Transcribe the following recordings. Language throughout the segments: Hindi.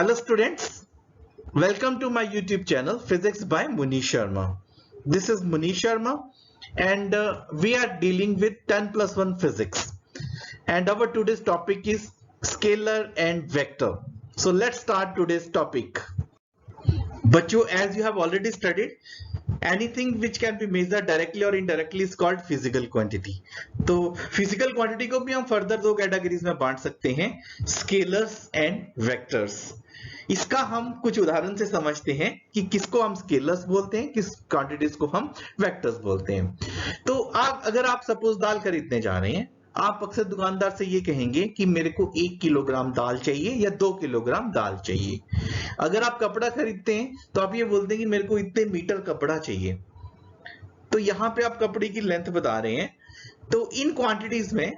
Hello students, welcome to my YouTube channel Physics by Munish Sharma. This is Munish Sharma and we are dealing with 10 plus 1 physics and our today's topic is scalar and vector. So let's start today's topic. Bachcho, as you have already studied, anything which can be measured directly or indirectly is called physical quantity. तो physical quantity को भी हम further दो categories में बांट सकते हैं, scalars and vectors. इसका हम कुछ उदाहरण से समझते हैं कि किसको हम स्केलर्स बोलते हैं, किस क्वांटिटीज को हम वेक्टर्स बोलते हैं। तो अगर आप सपोज दाल खरीदने जा रहे हैं, आप अक्सर दुकानदार से ये कहेंगे कि मेरे को 1 किलोग्राम दाल चाहिए या 2 किलोग्राम दाल चाहिए। अगर आप कपड़ा खरीदते हैं तो आप ये बोलते हैं कि मेरे को इतने मीटर कपड़ा चाहिए। तो यहाँ पे आप कपड़े की लेंथ बता रहे हैं। तो इन क्वांटिटीज में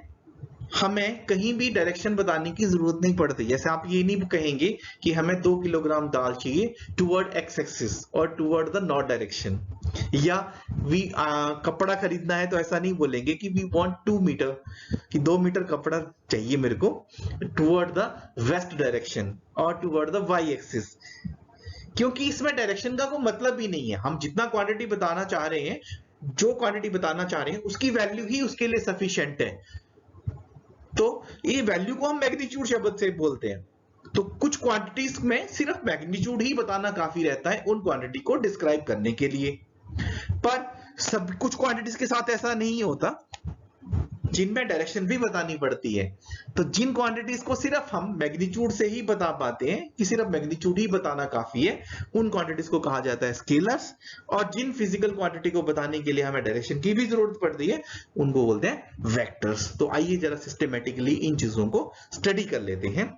हमें कहीं भी डायरेक्शन बताने की जरूरत नहीं पड़ती। जैसे आप ये नहीं कहेंगे कि हमें 2 किलोग्राम दाल चाहिए टुवर्ड एक्स एक्सिस और टुवर्ड द नॉर्थ डायरेक्शन, या कपड़ा खरीदना है तो ऐसा नहीं बोलेंगे कि वी वांट 2 मीटर, कि 2 मीटर कपड़ा चाहिए मेरे को टुवर्ड द वेस्ट डायरेक्शन और टुवर्ड द वाई एक्सिस, क्योंकि इसमें डायरेक्शन का कोई मतलब ही नहीं है। हम जितना क्वांटिटी बताना चाह रहे हैं, जो क्वांटिटी बताना चाह रहे हैं उसकी वैल्यू ही उसके लिए सफिशिएंट है। तो ये वैल्यू को हम मैग्नीट्यूड शब्द से बोलते हैं। तो कुछ क्वांटिटीज में सिर्फ मैग्नीट्यूड ही बताना काफी रहता है उन क्वांटिटी को डिस्क्राइब करने के लिए, पर सब कुछ क्वांटिटीज के साथ ऐसा नहीं होता जिनमें डायरेक्शन भी बतानी पड़ती है। तो जिन क्वांटिटीज को सिर्फ हम मैग्नीट्यूड से ही बता पाते हैं कि सिर्फ मैग्नीट्यूड ही बताना काफी है, उन क्वांटिटीज को कहा जाता है स्केलर्स। और जिन फिजिकल क्वांटिटी को बताने के लिए हमें डायरेक्शन की भी जरूरत पड़ती है, उनको बोलते हैं वेक्टर्स। तो आइए जरा सिस्टमेटिकली इन चीजों को स्टडी कर लेते हैं।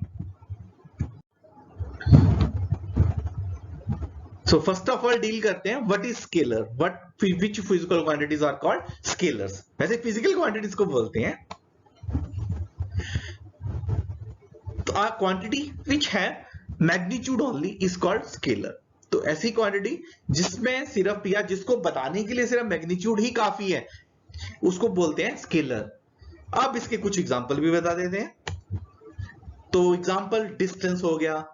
So first of all deal करते हैं what is scalar, which physical quantities are called scalars। वैसे physical quantities को बोलते हैं तो a quantity which have magnitude only is called scalar। तो ऐसी क्वांटिटी जिसमें सिर्फ या जिसको बताने के लिए सिर्फ मैग्नीट्यूड ही काफी है, उसको बोलते हैं स्केलर। अब इसके कुछ एग्जांपल भी बता देते हैं। तो एग्जांपल डिस्टेंस हो गया।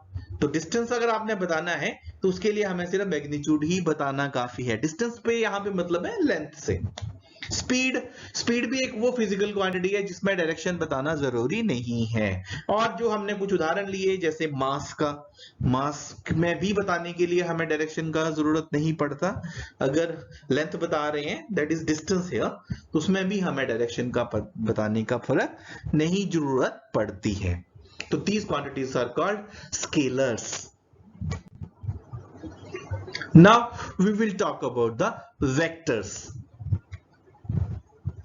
तो डिस्टेंस अगर आपने बताना है तो उसके लिए हमें सिर्फ मैग्नीट्यूड ही बताना काफी है। डिस्टेंस पे यहाँ पे मतलब है लेंथ से। स्पीड भी एक वो फिजिकल क्वांटिटी है जिसमें डायरेक्शन बताना जरूरी नहीं है। और जो हमने कुछ उदाहरण लिए जैसे मास में भी बताने के लिए हमें डायरेक्शन का जरूरत नहीं पड़ता। अगर लेंथ बता रहे हैं दैट इज डिस्टेंस है, तो उसमें भी हमें डायरेक्शन का बताने का फर्क नहीं जरूरत पड़ती है। तो these quantities are called scalars. Now we will talk about the vectors.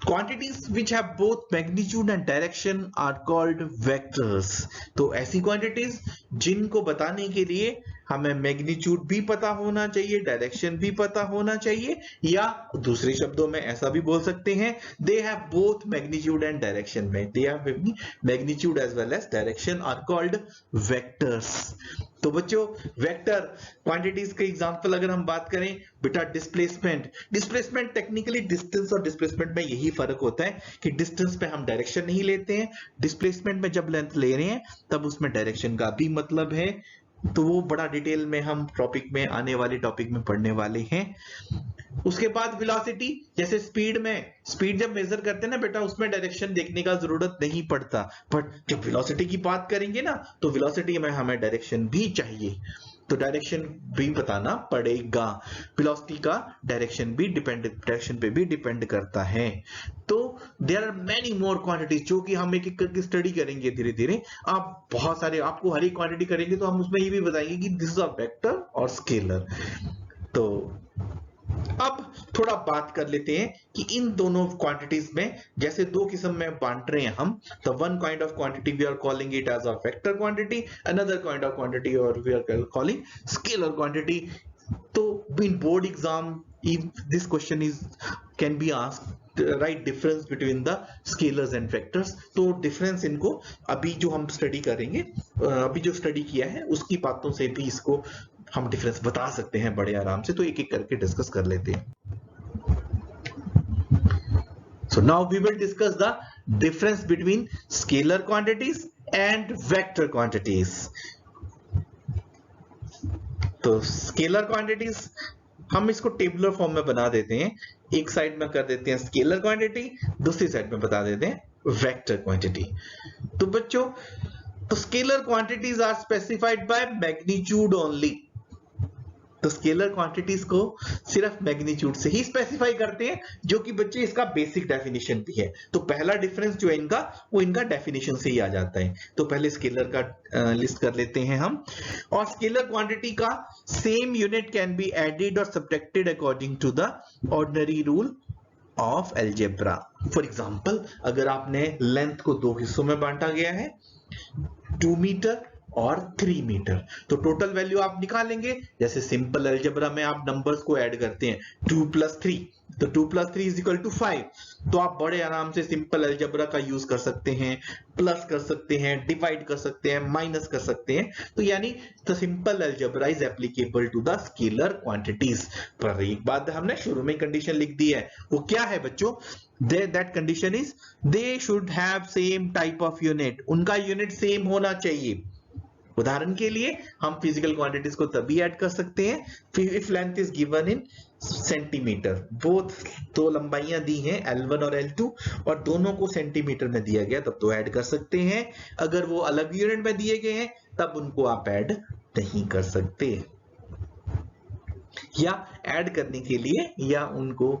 Quantities which have both magnitude and direction are called vectors. तो ऐसी quantities जिनको बताने के लिए हमें मैग्नीट्यूड भी पता होना चाहिए, डायरेक्शन भी पता होना चाहिए, या दूसरे शब्दों में ऐसा भी बोल सकते हैं they have both magnitude and direction में, they have magnitude as well as direction are called vectors. तो बच्चों वेक्टर क्वांटिटीज के एग्जांपल अगर हम बात करें, बेटा डिस्प्लेसमेंट टेक्निकली डिस्टेंस और डिस्प्लेसमेंट में यही फर्क होता है कि डिस्टेंस पे हम डायरेक्शन नहीं लेते हैं, डिस्प्लेसमेंट में जब लेंथ ले रहे हैं तब उसमें डायरेक्शन का भी मतलब है। तो वो बड़ा डिटेल में हम टॉपिक में आने वाले टॉपिक में पढ़ने वाले हैं। उसके बाद वेलोसिटी, जैसे स्पीड जब मेजर करते हैं ना बेटा, उसमें डायरेक्शन देखने का जरूरत नहीं पड़ता, बट जब वेलोसिटी की बात करेंगे ना तो वेलोसिटी में हमें डायरेक्शन भी चाहिए, तो डायरेक्शन भी बताना पड़ेगा। वेलोसिटी का डायरेक्शन पे भी डिपेंड करता है। तो there are many more quantities जो कि हम एक एक करके स्टडी करेंगे धीरे धीरे। आप बहुत सारे आपको हर एक क्वांटिटी करेंगे तो हम उसमें ये भी बताएंगे कि दिस इज अ वेक्टर और स्केलर। तो अब थोड़ा बात कर लेते हैं कि इन दोनों क्वांटिटीज में जैसे दो किस्म में बांट रहे हैं हम। तो one kind of quantity we are calling it as a vector quantity, another kind of quantity और we are calling scalar quantity. तो in board exam if this question is can be asked, right difference between the scalars and vectors। तो डिफरेंस इनको अभी जो हम स्टडी करेंगे, अभी जो स्टडी किया है उसकी बातों से भी इसको हम डिफरेंस बता सकते हैं बड़े आराम से। तो एक एक करके डिस्कस कर लेते हैं। So now we will discuss the difference between scalar quantities and vector quantities। तो स्केलर क्वांटिटीज हम इसको टेबुलर फॉर्म में बना देते हैं, एक साइड में कर देते हैं स्केलर क्वांटिटी, दूसरी साइड में बता देते हैं वेक्टर क्वांटिटी। तो बच्चों, तो scalar quantities are specified by magnitude only. तो स्केलर क्वांटिटीज को सिर्फ मैग्नीट्यूड से ही स्पेसिफाई करते हैं, जो कि बच्चे इसका बेसिक डेफिनेशन भी है। तो पहला डिफरेंस जो है इनका, वो इनका डेफिनेशन से ही आ जाता है। तो पहले स्केलर का लिस्ट कर लेते हैं हम। और स्केलर क्वांटिटी का same unit can be added और subtracted according to the ordinary rule of algebra. For example, अगर आपने लेंथ को दो हिस्सों में बांटा गया है, 2 मीटर और 3 मीटर, तो टोटल वैल्यू आप निकालेंगे। जैसे सिंपल अलजेब्रा में आप नंबर्स को ऐड करते हैं, 2 + 3, तो 2 + 3 = 5। तो आप बड़े आराम से सिंपल अलजेब्रा का यूज कर सकते हैं, प्लस कर सकते हैं, डिवाइड कर सकते हैं, माइनस कर सकते हैं। तो यानी the simple algebra is applicable to the scalar quantities. पर एक बात हमने शुरू में कंडीशन लिख दी है, वो क्या है बच्चों? that condition is they should have same type of unit, उनका यूनिट सेम होना चाहिए। उदाहरण के लिए हम फिजिकल क्वांटिटीज को तभी ऐड कर सकते हैं if length is given in centimetre. Both दो लंबाइयां दी हैं L1 और L2 और दोनों को सेंटीमीटर में दिया गया, तब तो ऐड कर सकते हैं। अगर वो अलग यूनिट में दिए गए हैं तब उनको आप ऐड नहीं कर सकते। या ऐड करने के लिए या उनको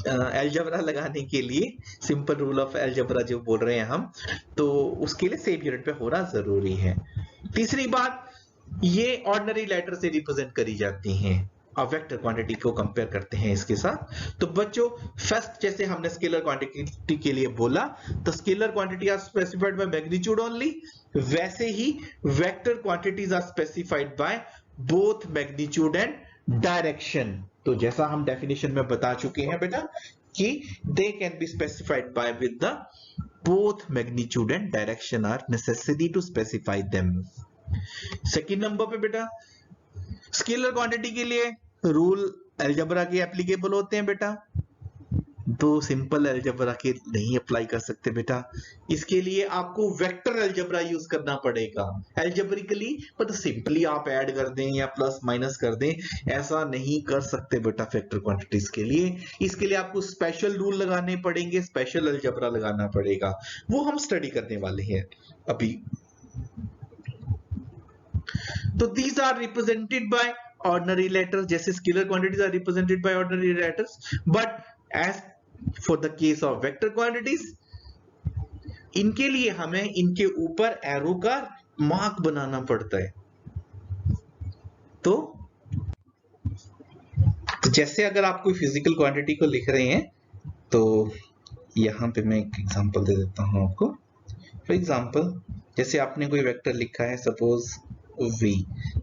अलजेब्रा लगाने के लिए, सिंपल रूल ऑफ अलजेब्रा जो बोल रहे हैं हम, तो उसके लिए सेम यूनिट पे होना जरूरी है। तीसरी बात, ये ऑर्डिनरी लेटर से रिप्रेजेंट करी जाती हैं और वेक्टर क्वांटिटी को कंपेयर करते हैं इसके साथ। तो बच्चों, फर्स्ट जैसे हमने स्केलर क्वांटिटी के लिए बोला, तो scalar quantity are specified by magnitude only, वैसे ही vector quantities are specified by both magnitude and direction. तो जैसा हम डेफिनेशन में बता चुके हैं बेटा कि they can be specified by with the both magnitude and direction are necessary to specify them. Second number पे बेटा, स्केलर क्वांटिटी के लिए रूल अलजेब्रा के एप्लीकेबल होते हैं बेटा, तो सिंपल अलजेब्रा के नहीं अप्लाई कर सकते बेटा। इसके लिए आपको वेक्टर अलजेब्रा यूज करना पड़ेगा अलजेब्रिकली, पर सिंपली आप ऐड कर दें या प्लस माइनस कर दें, ऐसा नहीं कर सकते बेटा वेक्टर क्वांटिटीज के लिए। इसके लिए आपको स्पेशल रूल लगाने पड़ेंगे, स्पेशल अलजेब्रा लगाना पड़ेगा, वो हम स्टडी करने वाले हैं अभी। तो these are represented by ordinary letters, जैसे scalar quantities are represented by ordinary letters, but as for the case of vector quantities, इनके लिए हमें इनके ऊपर एरो का मार्क बनाना पड़ता है। तो जैसे अगर आप कोई फिजिकल क्वांटिटी को लिख रहे हैं, तो यहां पे मैं एक एग्जांपल दे देता हूं आपको। फॉर एग्जांपल, जैसे आपने कोई वेक्टर लिखा है सपोज v,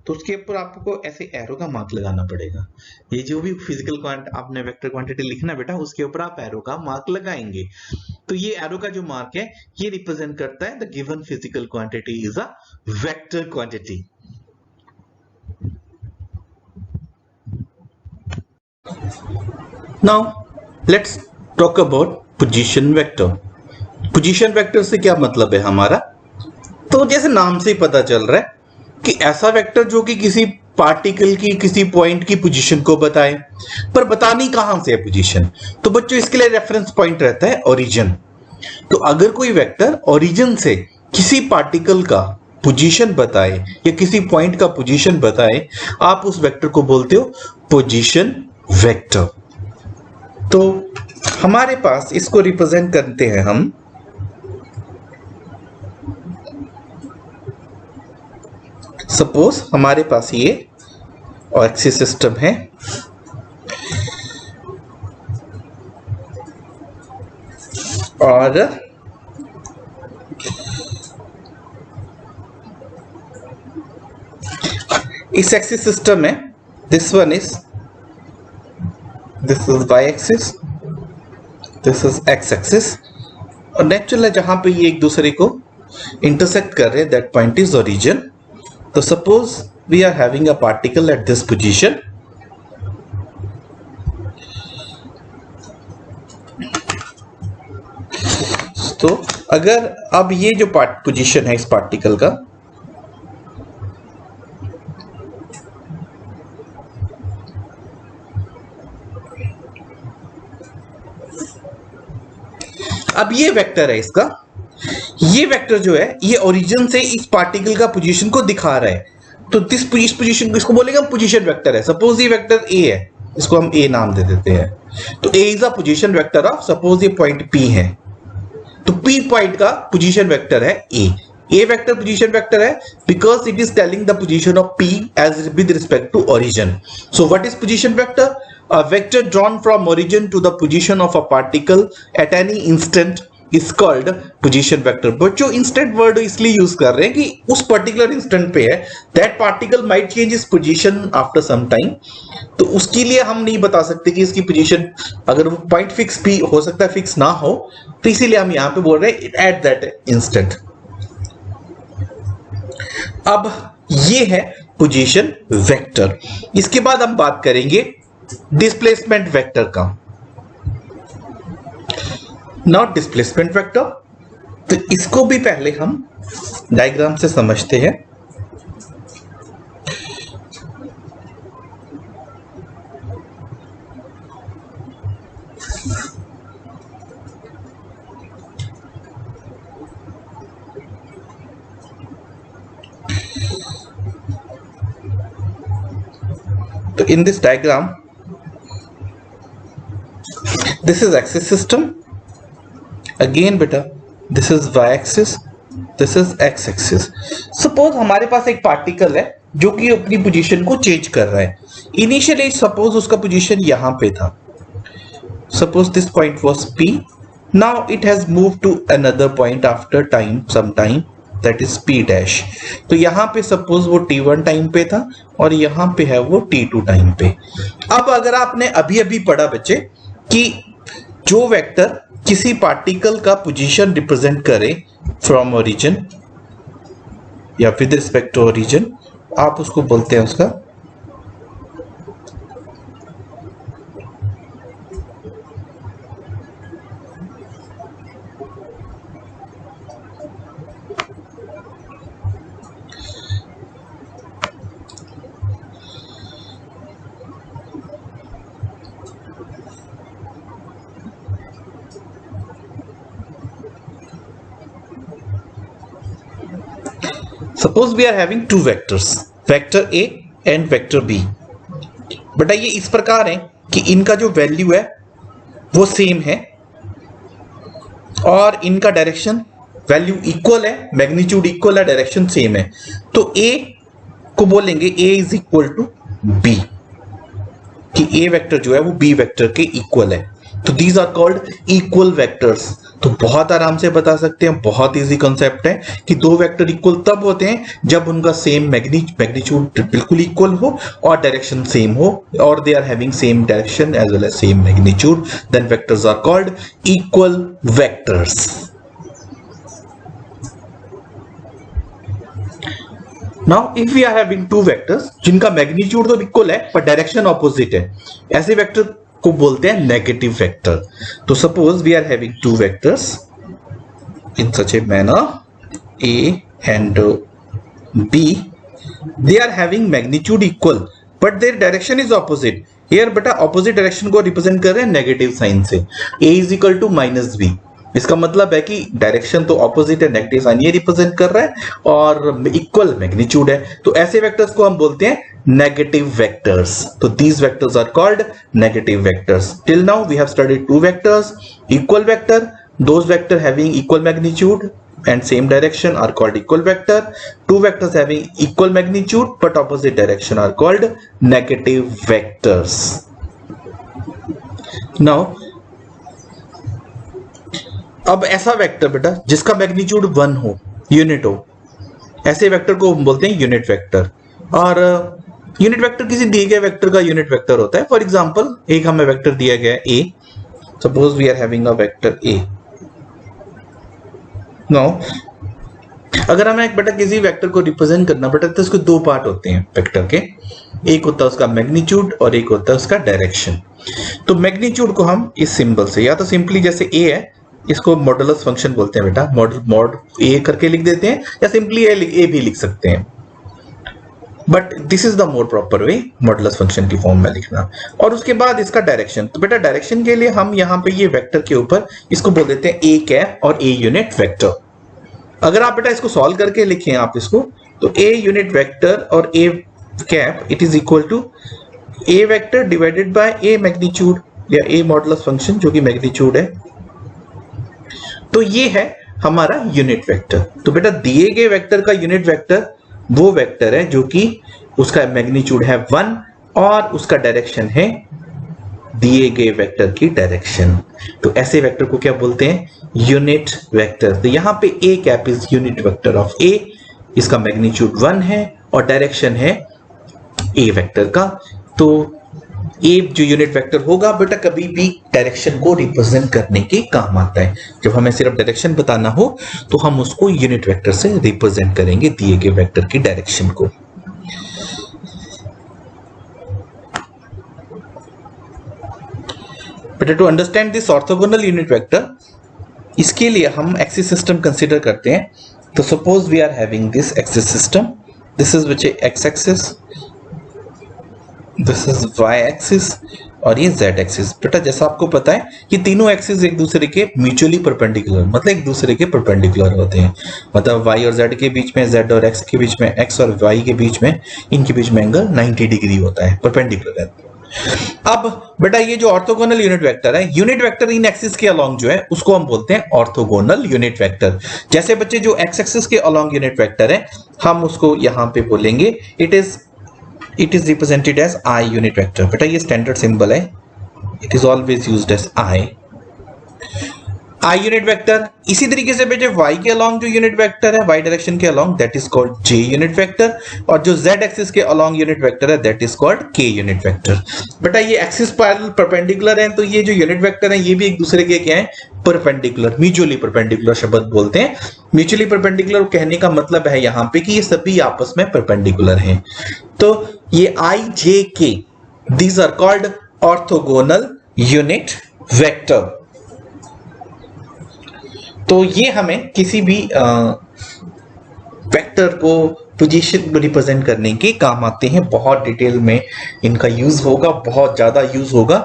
तो उसके ऊपर आपको ऐसे एरो का मार्क लगाना पड़ेगा। ये जो भी फिजिकल आपने वेक्टर क्वांटिटी लिखना बेटा, उसके ऊपर आप एरो का मार्क लगाएंगे। तो ये एरो का जो मार्क है, ये रिप्रेजेंट करता है the given physical quantity is a vector quantity. Now let's talk about position vector. Position vector से क्या मतलब है हमारा? तो जैसे नाम से ही पता चल रहा है कि ऐसा वेक्टर जो कि किसी पार्टिकल की, किसी पॉइंट की पोजीशन को बताए, पर बतानी कहां से है पोजीशन? तो बच्चों, इसके लिए रेफरेंस पॉइंट रहता है ओरिजिन। तो अगर कोई वेक्टर ओरिजिन से किसी पार्टिकल का पोजीशन बताए या किसी पॉइंट का पोजीशन बताए, आप उस वेक्टर को बोलते हो पोजीशन वेक्टर। तो हमारे पास इसको रिप्रेजेंट करते हैं हम सपोज हमारे पास ये एक्सिस सिस्टम है और इस एक्सिस सिस्टम में this is y axis, this is x axis, और नेचुरल है जहां पे ये एक दूसरे को इंटरसेक्ट कर रहे हैं, दैट पॉइंट इज ओरिजिन। तो suppose we are having a particle at this position, तो अगर अब ये जो पोजीशन है इस पार्टिकल का, अब ये वेक्टर है इसका, ये वेक्टर जो है ये ओरिजिन से इस पार्टिकल का पोजीशन को दिखा रहा है, तो इस पोजीशन को इसको बोलेंगे हम पोजीशन वेक्टर है। सपोज ये वेक्टर ए है, इसको हम ए नाम दे देते हैं, तो A is a position vector of, suppose ये पॉइंट पी है, तो पी पॉइंट का पोजीशन वेक्टर है A. A vector position vector है because it is telling the position of P as with respect to origin. So what is position vector? A vector drawn from origin to the position of a particle at any instant is called position vector। बच्चों instant word इसलिए यूज कर रहे हैं कि उस particular instant पे है, that particle might change its position after some time, तो उसके लिए हम नहीं बता सकते कि इसकी पोजीशन, अगर वो पॉइंट फिक्स भी हो सकता है फिक्स ना हो, तो इसीलिए हम यहां पे बोल रहे हैं एट दैट इंस्टेंट। अब ये है पोजीशन वेक्टर। इसके बाद हम बात करेंगे डिस्प्लेसमेंट वेक्टर का। नॉट डिस्प्लेसमेंट वेक्टर, तो इसको भी पहले हम डायग्राम से समझते हैं। तो in this diagram, this is axis system, again बेटा this is y axis, this is x axis। Suppose हमारे पास एक पार्टिकल है जो कि अपनी पोजीशन को चेंज कर रहा है। इनिशियली सपोज उसका पोजीशन यहां पे था, suppose this point was p, now it has move to another point after time, some time, that is p dash. तो यहां पे सपोज वो t1 टाइम पे था और यहां पे है वो t2 टाइम पे। अब अगर आपने अभी अभी पढ़ा बच्चे कि जो वेक्टर किसी पार्टिकल का पोजीशन रिप्रेजेंट करे फ्रॉम ओरिजिन या विद रिस्पेक्ट टू ओरिजिन, आप उसको बोलते हैं उसका Suppose we are having two vectors, vector A and vector B। बेटा ये इस प्रकार है कि इनका जो वैल्यू है वो सेम है और इनका डायरेक्शन वैल्यू इक्वल है, मैग्नीट्यूड इक्वल है, डायरेक्शन सेम है। तो A को बोलेंगे A is equal to B, कि A वेक्टर जो है वो B वेक्टर के इक्वल है। तो these are called equal vectors. तो बहुत आराम से बता सकते हैं, बहुत इजी कॉन्सेप्ट है कि दो वेक्टर इक्वल तब होते हैं जब उनका सेम मैग्नीट्यूड बिल्कुल इक्वल हो और डायरेक्शन सेम हो, और they are having same direction as well as same magnitude, then vectors are called equal vectors. Now if we are having two vectors जिनका मैग्नीट्यूड तो इक्वल है पर डायरेक्शन ऑपोजिट है, ऐसे वेक्टर को बोलते हैं नेगेटिव वेक्टर। तो suppose we are having two vectors in such a manner A and B, they are having magnitude equal but their direction is opposite. Here बेटा ऑपोजिट डायरेक्शन को रिप्रेजेंट कर रहे हैं नेगेटिव साइन से, a is equal to minus B. इसका मतलब है कि डायरेक्शन तो ऑपोजिट है, नेगेटिव साइन ये रिप्रेजेंट कर रहा है और इक्वल मैग्नीट्यूड है। तो ऐसे वेक्टर्स को हम बोलते हैं negative vectors। So these vectors are called negative vectors। Till now we have studied two vectors, equal vector, those vector having equal magnitude and same direction are called equal vector. Two vectors having equal magnitude but opposite direction are called negative vectors। Now अब ऐसा वेक्टर बेटा जिसका मैग्नीट्यूड 1 हो, यूनिट हो, ऐसे वेक्टर को हम बोलते हैं यूनिट वेक्टर। और यूनिट वेक्टर किसी दिए गए वेक्टर का यूनिट वेक्टर होता है। फॉर एग्जांपल एक हमें वेक्टर दिया गया है a, suppose we are having a vector a। Now अगर हमें एक बेटा किसी वेक्टर को रिप्रेजेंट करना बेटा तो इसके दो पार्ट होते हैं वेक्टर के, एक होता है उसका मैग्नीट्यूड और एक होता है उसका डायरेक्शन। तो मैग्नीट्यूड को हम इस सिंबल से, या तो सिंपली जैसे a है इसको मॉडुलस फंक्शन बोलते हैं बेटा, मॉड a करके लिख देते हैं, या सिंपली a भी लिख सकते हैं। But this is the more proper way modulus function की फॉर्म में लिखना। और उसके बाद इसका डायरेक्शन, तो बेटा डायरेक्शन के लिए हम यहाँ पे ये वेक्टर के ऊपर इसको बोल देते हैं ए कैप और ए यूनिट वेक्टर। अगर आप बेटा इसको सॉल्व करके लिखें आप इसको, तो ए यूनिट वेक्टर और A cap it is equal to A vector divided by A magnitude या ए मॉडुलस फंक्शन जो कि मैग्नीट्यूड है। तो ये है हमारा यूनिट वेक्टर। तो बेटा दिए गए वेक्टर का यूनिट वेक्टर वो वेक्टर है जो कि उसका मैग्नीट्यूड है 1 और उसका डायरेक्शन है दिए गए वेक्टर की डायरेक्शन। तो ऐसे वेक्टर को क्या बोलते हैं? Unit vector. तो यहां पे A cap is unit vector of A, इसका मैग्नीट्यूड 1 है और डायरेक्शन है ए वेक्टर का। तो ए जो यूनिट वेक्टर होगा बेटा कभी भी डायरेक्शन को रिप्रेजेंट करने के काम आता है। जब हमें सिर्फ डायरेक्शन बताना हो तो हम उसको यूनिट वेक्टर से रिप्रेजेंट करेंगे दिए गए वेक्टर की डायरेक्शन को। बेटा to understand this orthogonal unit vector, इसके लिए हम एक्सिस सिस्टम कंसीडर करते हैं। तो suppose we are having this axis system, this is which X axis, this is y axis और ये z एक्सिस। बेटा जैसा आपको पता है ये तीनों एक्सिस एक दूसरे के म्यूचुअली परपेंडिकुलर, मतलब एक दूसरे के परपेंडिकुलर होते हैं। मतलब y और z के बीच में, z और x के बीच में, x और y के बीच में, इनके बीच में एंगल 90 डिग्री होता है, परपेंडिकुलर है। अब बेटा ये जो ऑर्थोगोनल यूनिट वेक्टर है, यूनिट वेक्टर इन एक्सिस के अलोंग जो है उसको हम बोलते हैं ऑर्थोगोनल यूनिट वेक्टर। जैसे बच्चे जो एक्स एक्सिस के अलोंग यूनिट वेक्टर है हम उसको यहां पे बोलेंगे it is represented as I unit vector। बेटा ये स्टैंडर्ड सिंबल है, it is always used as I unit vector। इसी तरीके से बेटे y के अलॉन्ग जो यूनिट वेक्टर है, y डायरेक्शन के along, that is called j unit vector. और जो z एक्सिस के अलॉन्ग यूनिट वेक्टर है that is called k unit vector. बेटा ये एक्सिस पैरेलल परपेंडिकुलर है, तो ये जो यूनिट वेक्टर है ये भी एक दूसरे के क्या है? परपेंडिकुलर, म्यूचुअली परपेंडिकुलर शब्द बोलते हैं। म्यूचुअली परपेंडिकुलर कहने का मतलब है यहां पे कि ये सभी आपस में परपेंडिकुलर हैं। तो ये i j k these are called orthogonal unit vector. तो ये हमें किसी भी वेक्टर को पोजीशन रिप्रेजेंट करने के काम आते हैं। बहुत डिटेल में इनका यूज होगा, बहुत ज्यादा यूज होगा।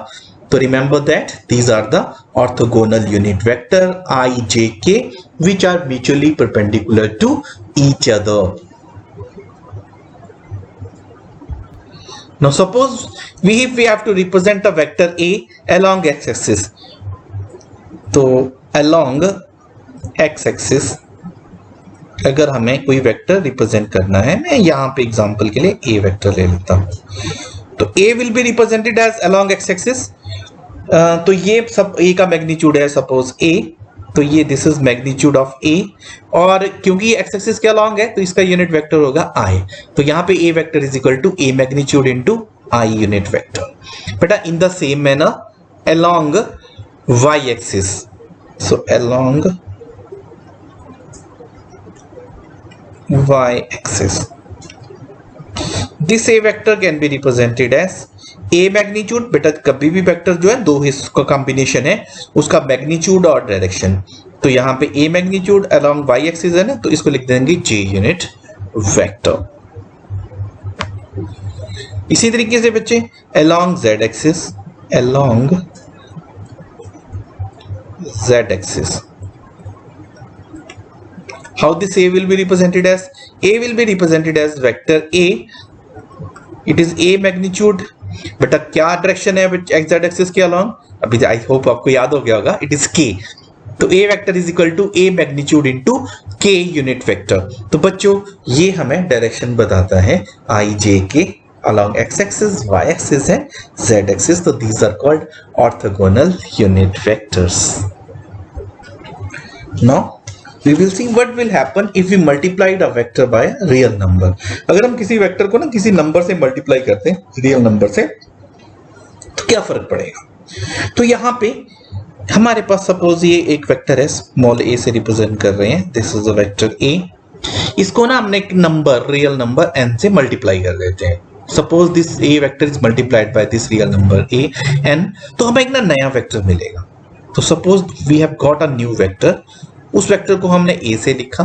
तो remember that these are the orthogonal unit vector I J K which are mutually perpendicular to each other। Now suppose we have to represent a vector A along x axis। तो along x axis अगर हमें कोई वेक्टर रिप्रेजेंट करना है, मैं यहां पे एग्जांपल के लिए a वेक्टर ले लेता हूं। तो a will be represented as along x axis। तो ये सब a का मैग्नीट्यूड है सपोज a, तो ये this is magnitude of a। और क्योंकि ये x एक्सिस के अलॉन्ग है तो इसका यूनिट वेक्टर होगा i। तो यहाँ पे a vector is equal to a magnitude into i unit vector. बेटा in the same manner along y axis, so along y axis this a vector can be represented as a magnitude। बेटा कभी भी वेक्टर जो है दो हिस्सों का कॉम्बिनेशन है, उसका मैग्नीट्यूड और डायरेक्शन। तो यहां पे a magnitude along y axis है ना, तो इसको लिख देंगे j यूनिट वेक्टर। इसी तरीके से बच्चे along z axis, along z axis how this a will be represented as? A will be represented as vector a, it is a magnitude। बेटा क्या डायरेक्शन है x z एक्सिस के अलॉन्ग? अभी आई होप आपको याद हो गया होगा, इट इज k। तो a vector is equal to a magnitude into k unit vector. तो बच्चों ये हमें डायरेक्शन बताता है i j k along x axis, y axis है z axis। तो these are called orthogonal unit vectors। Now we will see what will happen if we multiplied a vector by a real number। अगर हम किसी वेक्टर को ना किसी नंबर से मल्टीप्लाई करते हैं, रियल नंबर से, तो क्या फर्क पड़ेगा? तो यहां पे हमारे पास सपोज ये एक वेक्टर है, स्मॉल a से रिप्रेजेंट कर रहे हैं, this is a vector a। इसको ना हमने एक नंबर, रियल नंबर n से मल्टीप्लाई कर देते हैं। Suppose this a vector is multiplied by this real number a n, तो हमें एक ना नया वेक्टर मिलेगा। तो suppose we have got a new vector, उस वेक्टर को हमने a से लिखा।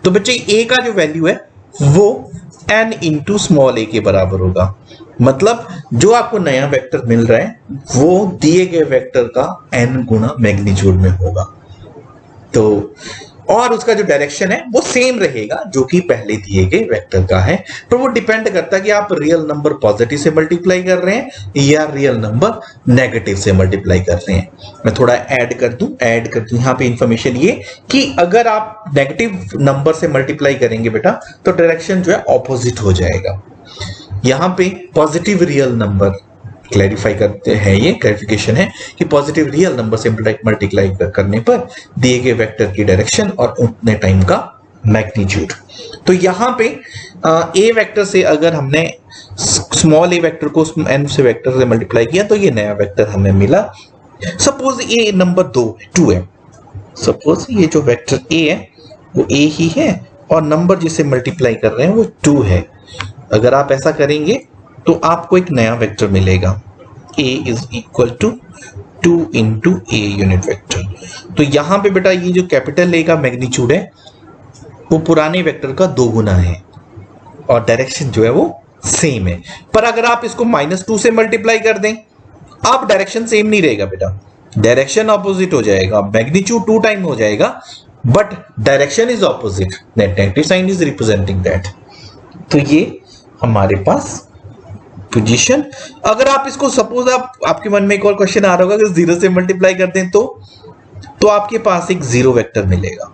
तो बच्चे a का जो वैल्यू है वो n इंटू स्मॉल a के बराबर होगा। मतलब जो आपको नया वेक्टर मिल रहा है वो दिए गए वेक्टर का n गुना मैग्नीट्यूड में होगा। तो और उसका जो डायरेक्शन है वो सेम रहेगा जो कि पहले दिए गए वेक्टर का है, पर वो डिपेंड करता है कि आप रियल नंबर पॉजिटिव से मल्टीप्लाई कर रहे हैं या रियल नंबर नेगेटिव से मल्टीप्लाई कर रहे हैं। मैं थोड़ा ऐड कर दूं यहां पे इंफॉर्मेशन ये कि अगर आप नेगेटिव नंबर से मल्टीप्लाई करेंगे बेटा तो डायरेक्शन जो है ऑपोजिट हो जाएगा। यहां पे पॉजिटिव रियल नंबर क्लैरिफाई करते हैं, ये क्लैरिफिकेशन है कि पॉजिटिव रियल नंबर से मल्टीप्लाई करने पर दिए गए वेक्टर की डायरेक्शन और उतने टाइम का मैग्नीट्यूड। तो यहां पे ए वेक्टर से अगर हमने स्मॉल ए वेक्टर को एन से वेक्टर से मल्टीप्लाई किया तो ये नया वेक्टर हमें मिला। सपोज ए नंबर 2 है, सपोज ये जो वेक्टर ए है वो ए ही है और नंबर जिसे मल्टीप्लाई कर रहे हैं वो 2 है। अगर आप ऐसा करेंगे तो आपको एक नया वेक्टर मिलेगा, a is equal to 2 into A unit vector. तो यहां पे बेटा ये जो कैपिटल ए का मैग्नीट्यूड है वो पुराने वेक्टर का 2 गुना है और डायरेक्शन जो है वो सेम है। पर अगर आप इसको -2 से मल्टीप्लाई कर दें, अब डायरेक्शन सेम नहीं रहेगा बेटा, डायरेक्शन ऑपोजिट हो जाएगा, मैग्नीट्यूड 2 टाइम हो जाएगा but direction is opposite, negative sign is representing that. तो ये हमारे पास पोजीशन। अगर आप इसको सपोज आपके मन में एक और क्वेश्चन आ रहा होगा कि 0 से मल्टीप्लाई कर दें तो आपके पास एक 0 वेक्टर मिलेगा।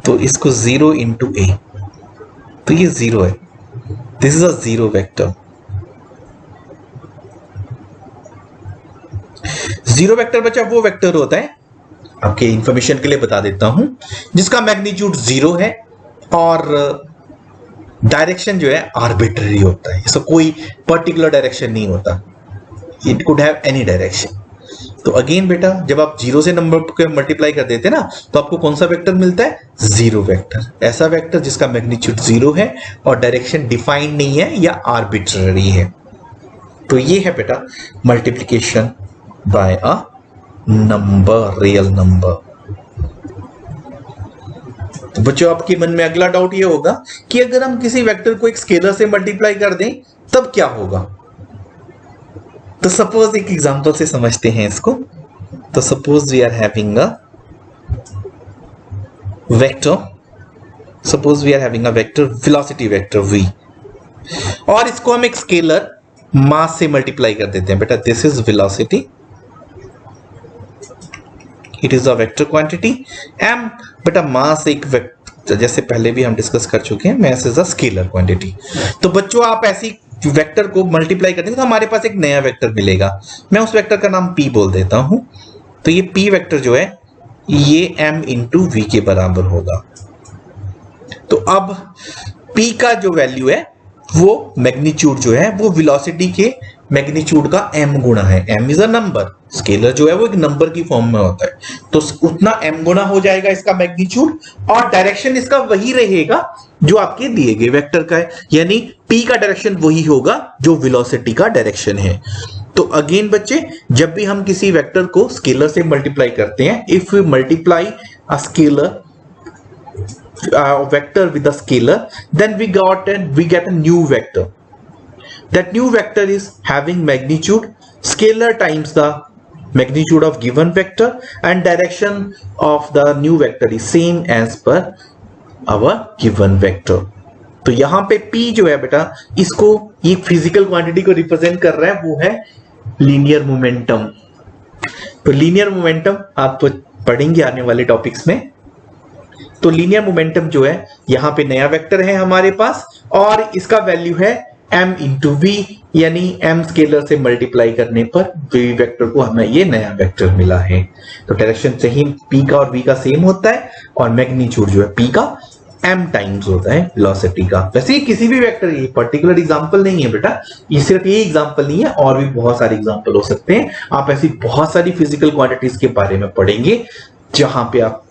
तो इसको 0 इंटू ए, तो ये 0 है, this is a 0 vector. 0 vector बच्चा वो वेक्टर होता है, आपके इंफॉर्मेशन के लिए बता देता हूं, जिसका मैग्नीट्यूड 0 है और डायरेक्शन जो है आर्बिट्ररी होता है, इसका कोई पर्टिकुलर डायरेक्शन नहीं होता, it could have any direction. तो अगेन बेटा जब आप 0 से नंबर को मल्टीप्लाई कर देते हैं ना तो आपको कौन सा वेक्टर मिलता है, 0 वेक्टर, ऐसा वेक्टर जिसका मैग्नीट्यूड 0 है और डायरेक्शन डिफाइंड नहीं है या आर्बिट्ररी है। तो ये है बेटा multiplication bye a number, real number. तो बच्चों आपके मन में अगला डाउट ये होगा कि अगर हम किसी वेक्टर को एक स्केलर से मल्टीप्लाई कर दें तब क्या होगा। तो सपोज एक एग्जांपल से समझते हैं इसको। तो suppose we are having a vector, suppose we are having a vector velocity vector v और इसको हम एक स्केलर मास से मल्टीप्लाई कर देते हैं। बेटा this is velocity, it is a vector quantity, m बेटा मास एक वेक्टर, जैसे पहले भी हम डिस्कस कर चुके हैं, mass is a scalar quantity. तो बच्चों आप ऐसी वेक्टर को मल्टीप्लाई करते हैं तो हमारे पास एक नया वेक्टर मिलेगा, मैं उस वेक्टर का नाम p बोल देता हूं। तो ये p वेक्टर जो है ये m इंटू v के बराबर होगा। तो अब p का जो वैल्यू है वो मैग्नीट्यूड जो है वो वेलोसिटी के मैग्नीट्यूड का m गुना है, m is a number, scalar जो है वो एक नंबर की फॉर्म में होता है, तो उतना m गुना हो जाएगा इसका मैग्नीट्यूड और डायरेक्शन इसका वही रहेगा जो आपके दिए गए वेक्टर का है, यानी p का डायरेक्शन वही होगा जो वेलोसिटी का डायरेक्शन है। तो अगेन बच्चे जब भी हम किसी वेक्टर को स्केलर से मल्टीप्लाई करते हैं, if we multiply a scalar vector with a scalar, then we get a new vector. That new vector is having magnitude scalar times the magnitude of given vector and direction of the new vector is same as per our given vector. तो यहां पे p जो है बेटा इसको ये फिजिकल क्वांटिटी को रिप्रेजेंट कर रहा है, वो है लीनियर मोमेंटम। तो लीनियर मोमेंटम आप पढ़ेंगे आने वाले टॉपिक्स में। तो लीनियर मोमेंटम जो है यहां पे नया वेक्टर है हमारे पास और इसका वैल्यू है m इंटू वी, यानी m स्केलर से मल्टीप्लाई करने पर v वेक्टर को हमें ये नया वेक्टर मिला है। तो डायरेक्शन सही p का और v का सेम होता है और मैग्नीट्यूड जो है p का m टाइम्स होता है वेलोसिटी का। वैसे ये किसी भी वेक्टर, ये पर्टिकुलर एग्जांपल नहीं है बेटा, ये सिर्फ ये एग्जांपल नहीं है, और भी बहुत सारे एग्जांपल हो सकते हैं। आप ऐसी बहुत सारी फिजिकल क्वांटिटीज के बारे में पढ़ेंगे जहां पे आप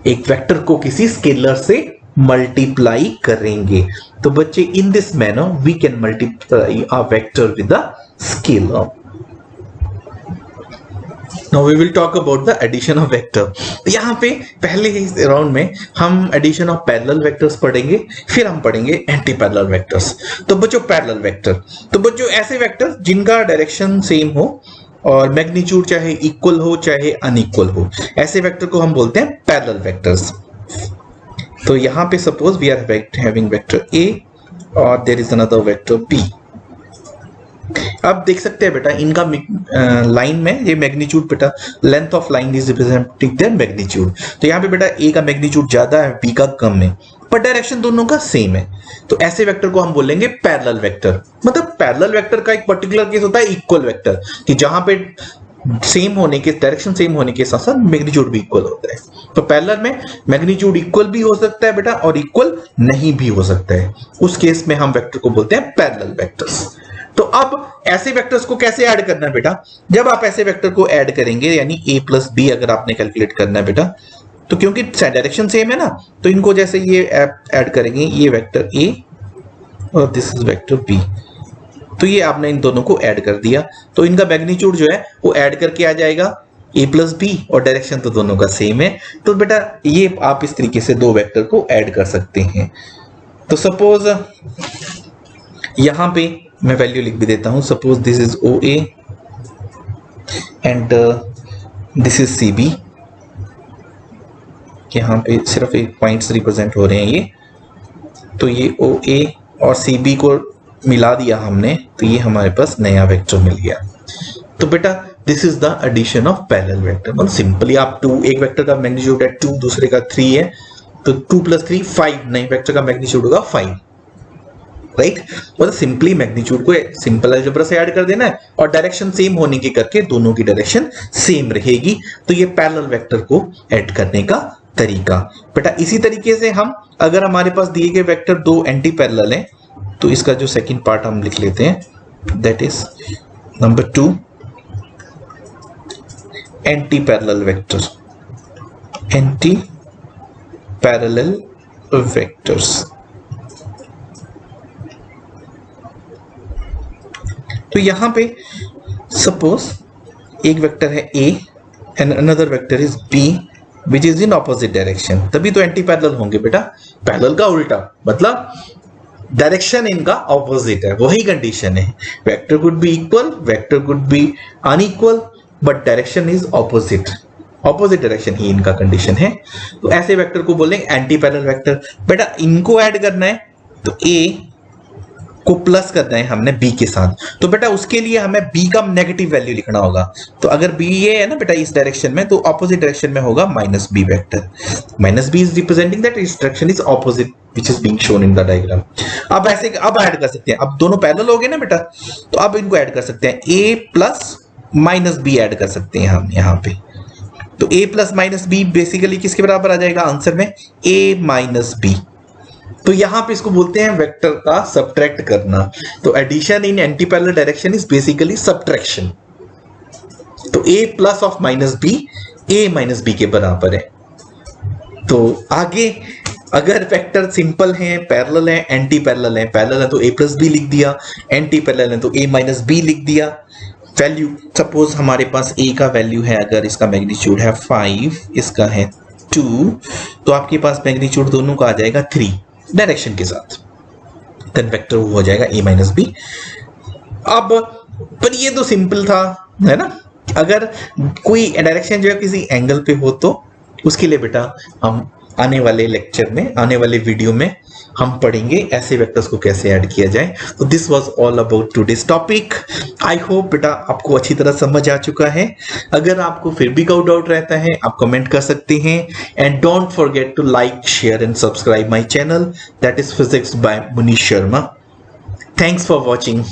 एक वेक्टर को किसी स्केलर से मल्टीप्लाई करेंगे। तो बच्चे in this manner we can multiply a vector with a scalar. Now we will talk about the addition of vector. यहाँ पे पहले इस राउंड में हम एडिशन ऑफ पैरेलल वेक्टर्स पढ़ेंगे, फिर हम पढ़ेंगे एंटी पैरेलल वेक्टर्स। तो बच्चों पैरेलल वेक्टर, तो बच्चों ऐसे वेक्टर जिनका डायरेक्शन सेम हो और मैग्नीट्यूड चाहे इक्वल हो चाहे अनइक्वल हो, ऐसे वेक्टर को हम बोलते हैं पैरेलल वेक्टर्स। तो यहाँ पे suppose we are having vector A और there is another vector B. अब देख सकते हैं बेटा इनका लाइन में ये मैग्नीट्यूड, बेटा length of line is representing there magnitude. तो यहाँ पे बेटा ए का मैग्नीट्यूड ज्यादा है, बी का कम है, पर डायरेक्शन दोनों का सेम है। तो ऐसे वेक्टर को हम बोलेंगे पैरेलल वेक्टर। मतलब पैरेलल वेक्टर का एक पर्टिकुलर केस होता है इक्वल वेक्टर, कि जहां पे सेम होने के डायरेक्शन सेम होने के साथ साथ मैग्नीट्यूड भी इक्वल होता है। तो पैरेलल में मैग्नीट्यूड इक्वल भी हो सकता है बेटा और इक्वल नहीं भी हो सकता है, उस केस में हम वेक्टर को बोलते हैं पैरेलल वेक्टर्स। तो अब ऐसे वेक्टर्स को कैसे ऐड करना है बेटा? जब आप ऐसे वेक्टर को ऐड करेंगे, यानी a प्लस बी अगर आपने कैलकुलेट करना है बेटा, तो क्योंकि डायरेक्शन सेम है ना, तो इनको जैसे ये ऐड करेंगे, ये वेक्टर a और दिस इज वेक्टर b, तो ये आपने इन दोनों को ऐड कर दिया, तो इनका मैग्नीट्यूड जो है वो ऐड करके आ जाएगा a प्लस बी, और डायरेक्शन तो दोनों का सेम है। तो बेटा ये आप इस तरीके से दो वेक्टर को ऐड कर सकते हैं। तो सपोज यहां पे मैं वैल्यू लिख भी देता हूं, suppose this is O A and this is C B. यहां पे सिर्फ एक पॉइंट्स रिप्रेजेंट हो रहे हैं ये, तो ये ओ ए और सी बी को मिला दिया हमने, तो ये हमारे पास नया वेक्टर मिल गया। तो बेटा this is the addition of parallel vector. मतलब सिंपली आप एक वेक्टर का मैग्नीट्यूड है 2, दूसरे का 3 है, तो 2 + 3 5, नए वेक्टर का मैग्नीट्यूड होगा 5, राइट। मतलब सिंपली मैग्नीट्यूड को सिंपल अलजेब्रा से ऐड कर देना है और डायरेक्शन सेम होने के करके दोनों की डायरेक्शन सेम रहेगी। तो ये पैरेलल वेक्टर को ऐड करने का तरीका। बेटा इसी तरीके से हम, अगर हमारे पास दिए गए वेक्टर दो एंटी पैरेलल हैं, तो इसका जो सेकंड पार्ट हम लिख लेते हैं, that is number 2 anti parallel vector, anti parallel vectors. तो यहां पे सपोज एक वेक्टर है a and another vector is b which is in opposite direction, तभी तो एंटी पैरेलल होंगे बेटा। पैरेलल का उल्टा मतलब डायरेक्शन इनका ऑपोजिट है, वही कंडीशन है। Vector could be equal, vector could be unequal, but direction is opposite, opposite direction ही इनका कंडीशन है। तो ऐसे वेक्टर को बोलेंगे एंटी पैरेलल वेक्टर। बेटा इनको ऐड करना है तो a को प्लस करना है हमने b के साथ, तो बेटा उसके लिए हमें b का नेगेटिव वैल्यू लिखना होगा। तो अगर b ये है ना बेटा इस डायरेक्शन में, तो ऑपोजिट डायरेक्शन में होगा -b vector. -b is representing that इस direction is opposite which is being shown in the diagram. अब ऐसे अब ऐड कर सकते हैं, अब दोनों पैरेलल हो गए ना बेटा, तो अब इनको ऐड कर सकते हैं, a प्लस -b ऐड कर सकते हैं हम यहाँ पे। तो a प्लस -b बेसिकली किसके बराबर आ जाएगा आंसर में, a - b। तो यहां पे इसको बोलते हैं वेक्टर का सब्ट्रैक्ट करना। तो addition in anti parallel direction is basically subtraction. तो a plus of -b a - b के बराबर है। तो आगे अगर वेक्टर सिंपल हैं, पैरेलल हैं, एंटी पैरेलल हैं, पैरेलल है तो a प्लस b लिख दिया, एंटी पैरेलल है तो a - b लिख दिया। वैल्यू सपोज हमारे पास a का वैल्यू है, अगर इसका मैग्नीट्यूड है 5, इसका है 2, तो आपके पास मैग्नीट्यूड दोनों का आ जाएगा 3 डायरेक्शन के साथ, देन वेक्टर हो जाएगा a - b। अब पर ये तो सिंपल था, है ना। अगर कोई डायरेक्शन जो है किसी एंगल पे हो, तो उसके लिए बेटा हम आने वाले लेक्चर में, आने वाले वीडियो में हम पढ़ेंगे ऐसे वेक्टर्स को कैसे ऐड किया जाए। तो this was all about today's topic. I hope बेटा आपको अच्छी तरह समझ आ चुका है। अगर आपको फिर भी कोई डाउट रहता है, आप कमेंट कर सकते हैं। And don't forget to like, share and subscribe my channel, that is physics by Munish Sharma. Thanks for watching.